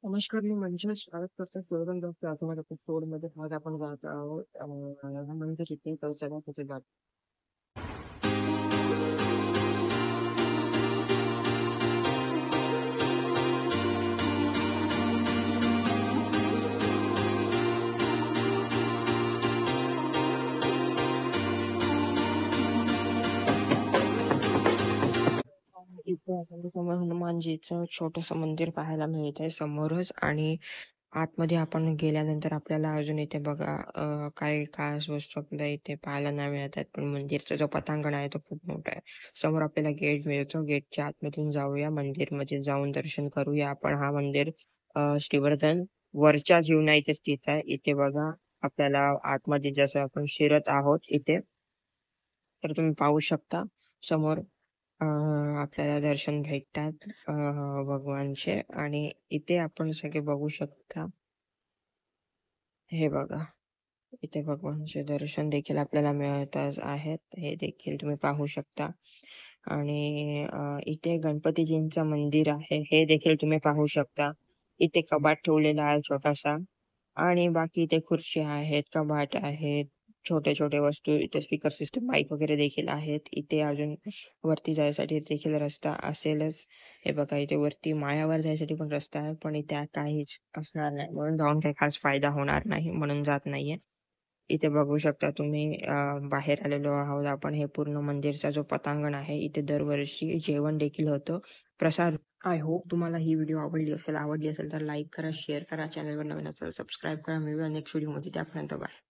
नमस्कार, मी मंजुळा स्वागत करतो सुरगम डॉक्टर ऑटोमॅटिक एपिसोडमध्ये. आज आपण जात आहोत म्हणजे रिटेल कौशल्याचे जात. इथे आपल्याला समोर हनुमानजीचं छोटंसं मंदिर पाहायला मिळतंय समोरच. आणि आतमध्ये आपण गेल्यानंतर आपल्याला अजून इथे बघा काही खास वस्तू आपल्याला इथे पाहायला नाही मिळत आहेत, पण मंदिरचा जो पटांगण आहे तो खूप मोठा आहे. समोर आपल्याला गेट मिळतो. गेटच्या आतमधून जाऊया, मंदिरमध्ये जाऊन दर्शन करूया आपण. हा मंदिर श्रीवर्धन वरच्या जीवना इथे स्थित आहे. इथे बघा आपल्याला आतमध्ये जसं आपण शिरत आहोत इथे, तर तुम्ही पाहू शकता समोर आपल्याला दर्शन भेटतात भगवानचे. आणि इथे आपण सगळे बघू शकता. हे बघा, इथे भगवानचे दर्शन देखील आपल्याला मिळत आहेत, हे देखील तुम्ही पाहू शकता. आणि इथे गणपतीजींचं मंदिर आहे, हे देखील तुम्ही पाहू शकता. इथे कपाट ठेवलेला आहे छोटासा. आणि बाकी इथे खुर्ची आहेत, कपाट आहेत, छोटे छोटे वस्तू. इथे स्पीकर सिस्टम, माईक वगैरे देखील आहेत. इथे अजून वरती जायसाठी देखील रस्ता असेलच. हे बघा, इथे वरती माळ्यावर जायसाठी पण रस्ता आहे, पण इथे काहीच असणार नाही, म्हणून जाऊन काही खास फायदा होणार नाही, म्हणून जात नाहीये. इथे बघू शकता तुम्ही, बाहेर आलेलो आहोत आपण. हे पूर्ण मंदिरचा जो पटांगण आहे, इथे दरवर्षी जेवण देखील होतं, प्रसाद. आय होप तुम्हाला ही व्हिडिओ आवडली असेल तर लाईक करा, शेअर करा, चॅनलवर नवीन असेल सबस्क्राईब करा. मिळूया नेक्स्ट व्हिडिओमध्ये. त्यापर्यंत बाय.